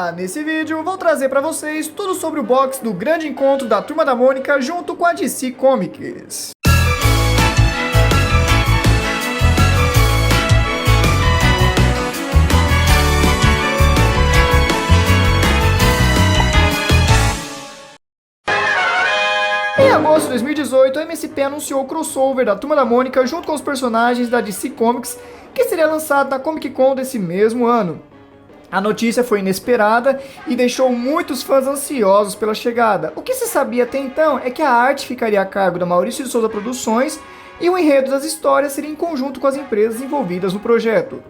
Olá! Nesse vídeo vou trazer para vocês tudo sobre o box do grande encontro da Turma da Mônica junto com a DC Comics. Em agosto de 2018, a MSP anunciou o crossover da Turma da Mônica junto com os personagens da DC Comics, que seria lançado na Comic Con desse mesmo ano. A notícia foi inesperada e deixou muitos fãs ansiosos pela chegada. O que se sabia até então é que a arte ficaria a cargo da Maurício de Souza Produções e o enredo das histórias seria em conjunto com as empresas envolvidas no projeto.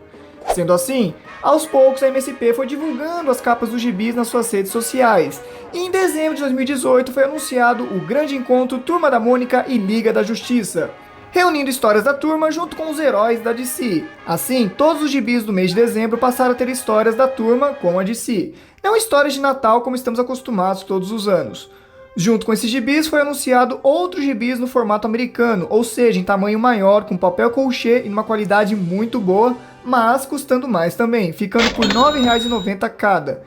Sendo assim, aos poucos a MSP foi divulgando as capas dos gibis nas suas redes sociais, e em dezembro de 2018 foi anunciado o grande encontro Turma da Mônica e Liga da Justiça, reunindo histórias da turma junto com os heróis da DC. Assim, todos os gibis do mês de dezembro passaram a ter histórias da turma com a DC, não histórias de Natal como estamos acostumados todos os anos. Junto com esses gibis foi anunciado outros gibis no formato americano, ou seja, em tamanho maior, com papel colchê e numa qualidade muito boa, mas custando mais também, ficando por R$ 9,90 cada,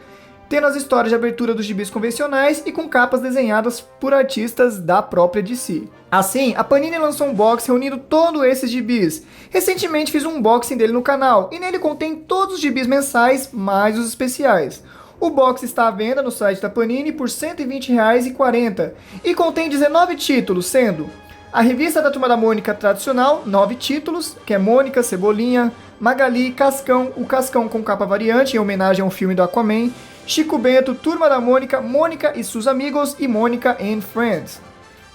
tendo as histórias de abertura dos gibis convencionais e com capas desenhadas por artistas da própria DC. Assim, a Panini lançou um box reunindo todos esses gibis. Recentemente fiz um unboxing dele no canal, e nele contém todos os gibis mensais, mais os especiais. O box está à venda no site da Panini por R$ 120,40 e contém 19 títulos, sendo a revista da Turma da Mônica tradicional, 9 títulos, que é Mônica, Cebolinha, Magali, Cascão, o Cascão com capa variante em homenagem ao filme do Aquaman, Chico Bento, Turma da Mônica, Mônica e seus amigos e Mônica and Friends.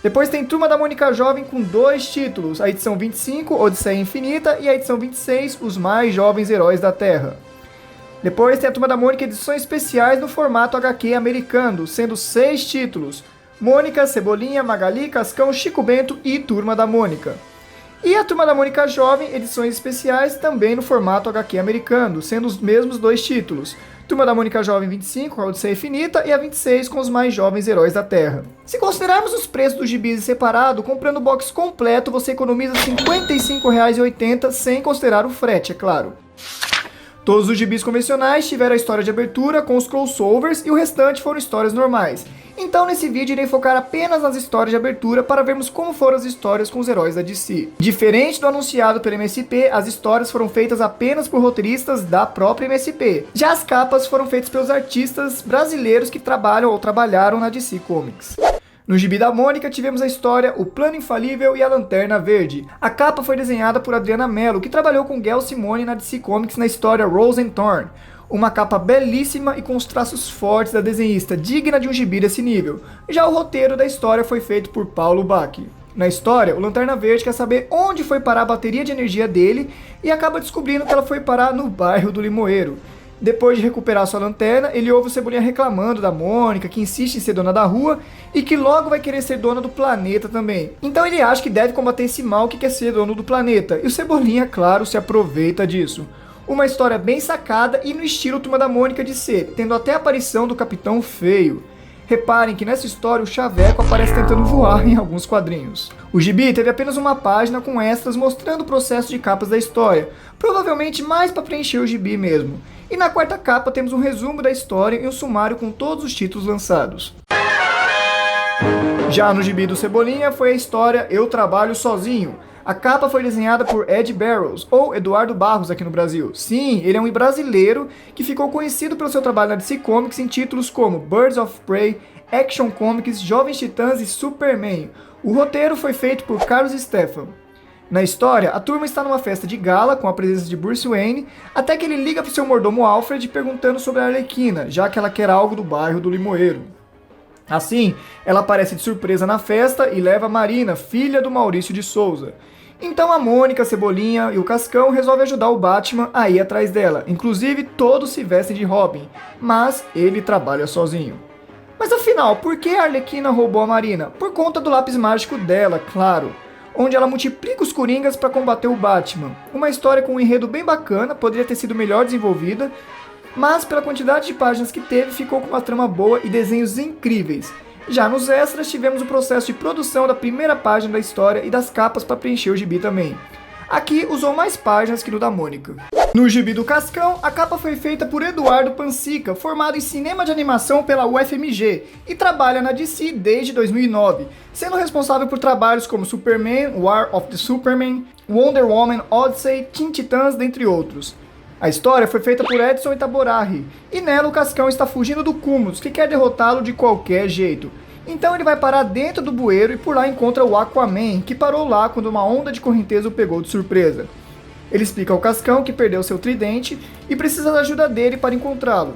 Depois tem Turma da Mônica Jovem com 2 títulos, a edição 25, Odisseia Infinita, e a edição 26, Os Mais Jovens Heróis da Terra. Depois tem a Turma da Mônica edições especiais no formato HQ americano, sendo 6 títulos, Mônica, Cebolinha, Magali, Cascão, Chico Bento e Turma da Mônica. E a Turma da Mônica Jovem, edições especiais também no formato HQ americano, sendo os mesmos 2 títulos, Turma da Mônica Jovem 25, a Odisseia Infinita, e a 26 com os mais jovens heróis da Terra. Se considerarmos os preços dos gibis separado, comprando o box completo você economiza R$ 55,80, sem considerar o frete, é claro. Todos os gibis convencionais tiveram a história de abertura com os crossovers e o restante foram histórias normais. Então nesse vídeo irei focar apenas nas histórias de abertura para vermos como foram as histórias com os heróis da DC. Diferente do anunciado pela MSP, as histórias foram feitas apenas por roteiristas da própria MSP. Já as capas foram feitas pelos artistas brasileiros que trabalham ou trabalharam na DC Comics. No gibi da Mônica tivemos a história O Plano Infalível e a Lanterna Verde. A capa foi desenhada por Adriana Mello, que trabalhou com Gail Simone na DC Comics na história Rose and Thorn. Uma capa belíssima e com os traços fortes da desenhista, digna de um gibi desse nível. Já o roteiro da história foi feito por Paulo Bach. Na história, o Lanterna Verde quer saber onde foi parar a bateria de energia dele e acaba descobrindo que ela foi parar no bairro do Limoeiro. Depois de recuperar sua lanterna, ele ouve o Cebolinha reclamando da Mônica, que insiste em ser dona da rua e que logo vai querer ser dona do planeta também. Então ele acha que deve combater esse mal que quer ser dono do planeta, e o Cebolinha, claro, se aproveita disso. Uma história bem sacada e no estilo Turma da Mônica de ser, tendo até a aparição do Capitão Feio. Reparem que nessa história o Chaveco aparece tentando voar em alguns quadrinhos. O gibi teve apenas uma página com extras mostrando o processo de capas da história, provavelmente mais para preencher o gibi mesmo. E na quarta capa temos um resumo da história e um sumário com todos os títulos lançados. Já no gibi do Cebolinha foi a história Eu Trabalho Sozinho. A capa foi desenhada por Ed Barrows, ou Eduardo Barros aqui no Brasil. Sim, ele é um brasileiro que ficou conhecido pelo seu trabalho na DC Comics em títulos como Birds of Prey, Action Comics, Jovens Titãs e Superman. O roteiro foi feito por Carlos Stefan. Na história, a turma está numa festa de gala com a presença de Bruce Wayne, até que ele liga para o seu mordomo Alfred perguntando sobre a Arlequina, já que ela quer algo do bairro do Limoeiro. Assim, ela aparece de surpresa na festa e leva a Marina, filha do Maurício de Souza. Então a Mônica, a Cebolinha e o Cascão resolvem ajudar o Batman a ir atrás dela. Inclusive, todos se vestem de Robin, mas ele trabalha sozinho. Mas afinal, por que a Arlequina roubou a Marina? Por conta do lápis mágico dela, claro, onde ela multiplica os Coringas para combater o Batman. Uma história com um enredo bem bacana, poderia ter sido melhor desenvolvida, mas pela quantidade de páginas que teve, ficou com uma trama boa e desenhos incríveis. Já nos extras, tivemos o processo de produção da primeira página da história e das capas para preencher o gibi também. Aqui usou mais páginas que no da Mônica. No gibi do Cascão, a capa foi feita por Eduardo Pansica, formado em cinema de animação pela UFMG e trabalha na DC desde 2009, sendo responsável por trabalhos como Superman, War of the Superman, Wonder Woman, Odyssey, Teen Titans, dentre outros. A história foi feita por Edson Itaborahi, e nela o Cascão está fugindo do Cumulus, que quer derrotá-lo de qualquer jeito. Então ele vai parar dentro do bueiro e por lá encontra o Aquaman, que parou lá quando uma onda de correnteza o pegou de surpresa. Ele explica ao Cascão que perdeu seu tridente e precisa da ajuda dele para encontrá-lo.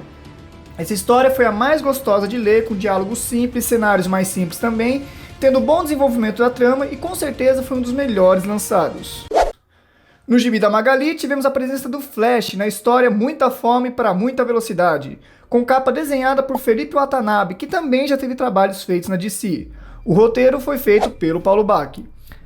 Essa história foi a mais gostosa de ler, com diálogos simples, cenários mais simples também, tendo bom desenvolvimento da trama e com certeza foi um dos melhores lançados. No gibi da Magali, tivemos a presença do Flash na história Muita Fome para Muita Velocidade, com capa desenhada por Felipe Watanabe, que também já teve trabalhos feitos na DC. O roteiro foi feito pelo Paulo Bach.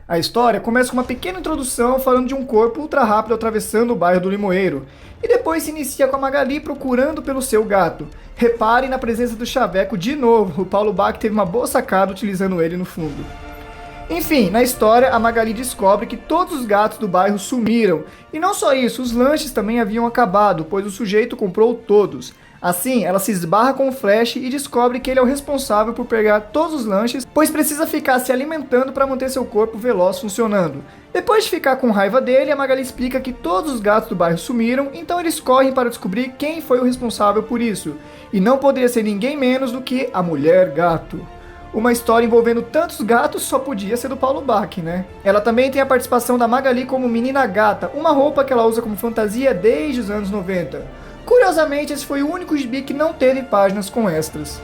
A história começa com uma pequena introdução falando de um corpo ultra rápido atravessando o bairro do Limoeiro, e depois se inicia com a Magali procurando pelo seu gato. Reparem na presença do Chaveco de novo, o Paulo Bach teve uma boa sacada utilizando ele no fundo. Enfim, na história, a Magali descobre que todos os gatos do bairro sumiram, e não só isso, os lanches também haviam acabado, pois o sujeito comprou todos. Assim, ela se esbarra com o Flash e descobre que ele é o responsável por pegar todos os lanches, pois precisa ficar se alimentando para manter seu corpo veloz funcionando. Depois de ficar com raiva dele, a Magali explica que todos os gatos do bairro sumiram, então eles correm para descobrir quem foi o responsável por isso. E não poderia ser ninguém menos do que a Mulher Gato. Uma história envolvendo tantos gatos só podia ser do Paulo Bach, né? Ela também tem a participação da Magali como Menina Gata, uma roupa que ela usa como fantasia desde os anos 90. Curiosamente, esse foi o único gibi que não teve páginas com extras.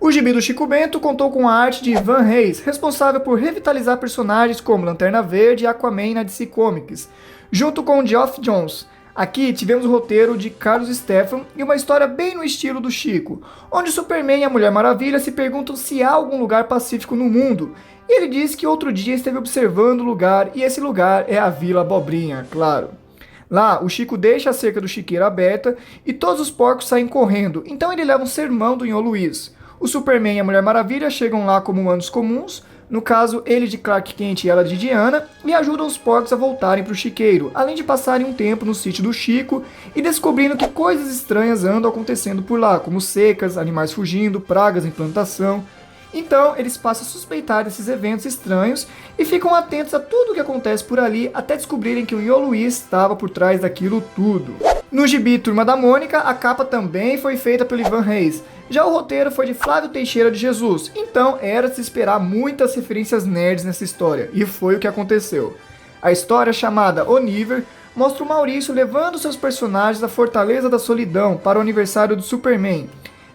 O gibi do Chico Bento contou com a arte de Ivan Reis, responsável por revitalizar personagens como Lanterna Verde e Aquaman na DC Comics, junto com Geoff Johns. Aqui tivemos o roteiro de Carlos Stefan e uma história bem no estilo do Chico, onde Superman e a Mulher Maravilha se perguntam se há algum lugar pacífico no mundo, e ele diz que outro dia esteve observando o lugar, e esse lugar é a Vila Abobrinha, claro. Lá, o Chico deixa a cerca do chiqueiro aberta e todos os porcos saem correndo, então ele leva um sermão do Nhô Luiz. O Superman e a Mulher Maravilha chegam lá como humanos comuns, no caso ele de Clark Kent e ela de Diana, e ajudam os porcos a voltarem para o chiqueiro, além de passarem um tempo no sítio do Chico e descobrindo que coisas estranhas andam acontecendo por lá, como secas, animais fugindo, pragas em plantação. Então, eles passam a suspeitar desses eventos estranhos e ficam atentos a tudo o que acontece por ali até descobrirem que o Nhô Luiz estava por trás daquilo tudo. No gibi Turma da Mônica, a capa também foi feita pelo Ivan Reis. Já o roteiro foi de Flávio Teixeira de Jesus, então era de se esperar muitas referências nerds nessa história, e foi o que aconteceu. A história, chamada Oniver, mostra o Maurício levando seus personagens à Fortaleza da Solidão para o aniversário do Superman.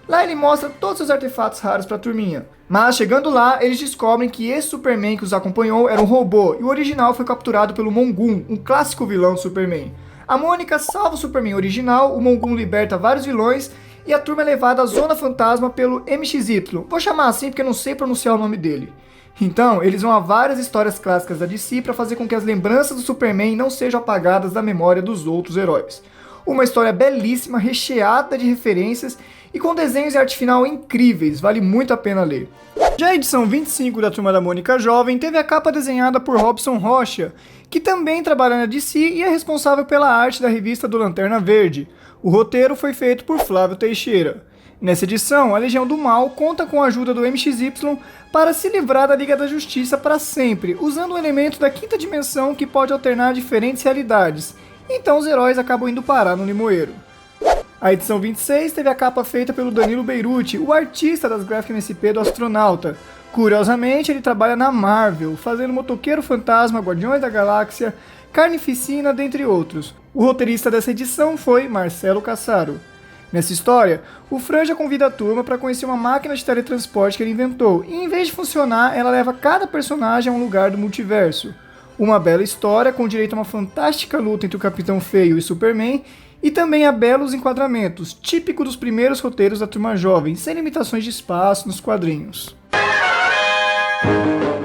Lá ele mostra todos os artefatos raros para a turminha. Mas chegando lá, eles descobrem que esse Superman que os acompanhou era um robô, e o original foi capturado pelo Mongul, um clássico vilão do Superman. A Mônica salva o Superman original, o Mongul liberta vários vilões, e a turma é levada à Zona Fantasma pelo MXY. Vou chamar assim porque eu não sei pronunciar o nome dele. Então, eles vão a várias histórias clássicas da DC para fazer com que as lembranças do Superman não sejam apagadas da memória dos outros heróis. Uma história belíssima, recheada de referências e com desenhos e arte final incríveis, vale muito a pena ler. Já a edição 25 da Turma da Mônica Jovem teve a capa desenhada por Robson Rocha, que também trabalha na DC e é responsável pela arte da revista do Lanterna Verde. O roteiro foi feito por Flávio Teixeira. Nessa edição, a Legião do Mal conta com a ajuda do MXY para se livrar da Liga da Justiça para sempre, usando um elemento da quinta dimensão que pode alternar diferentes realidades. Então os heróis acabam indo parar no Limoeiro. A edição 26 teve a capa feita pelo Danilo Beirute, o artista das gráficas MSP do Astronauta. Curiosamente, ele trabalha na Marvel, fazendo Motoqueiro Fantasma, Guardiões da Galáxia, Carnificina, dentre outros. O roteirista dessa edição foi Marcelo Cassaro. Nessa história, o Franja convida a turma para conhecer uma máquina de teletransporte que ele inventou, e em vez de funcionar, ela leva cada personagem a um lugar do multiverso. Uma bela história com direito a uma fantástica luta entre o Capitão Feio e Superman, e também a belos enquadramentos, típico dos primeiros roteiros da Turma Jovem, sem limitações de espaço nos quadrinhos.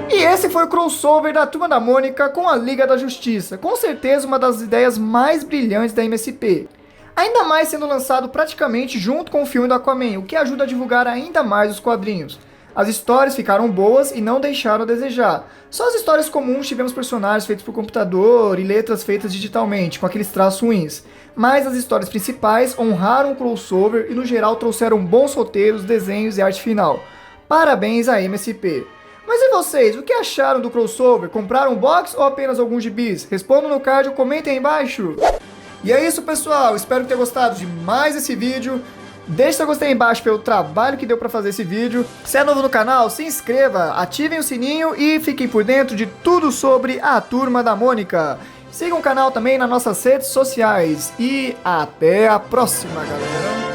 E esse foi o crossover da Turma da Mônica com a Liga da Justiça, com certeza uma das ideias mais brilhantes da MSP. Ainda mais sendo lançado praticamente junto com o filme do Aquaman, o que ajuda a divulgar ainda mais os quadrinhos. As histórias ficaram boas e não deixaram a desejar. Só as histórias comuns tivemos personagens feitos por computador e letras feitas digitalmente, com aqueles traços ruins. Mas as histórias principais honraram o crossover e no geral trouxeram bons roteiros, desenhos e arte final. Parabéns a MSP! Mas e vocês, o que acharam do crossover? Compraram um box ou apenas alguns gibis? Respondam no card ou comentem aí embaixo. E é isso, pessoal, espero que tenham gostado de mais esse vídeo. Deixe seu gostei aí embaixo pelo trabalho que deu pra fazer esse vídeo. Se é novo no canal, se inscreva, ativem o sininho e fiquem por dentro de tudo sobre a Turma da Mônica. Sigam o canal também nas nossas redes sociais. E até a próxima, galera!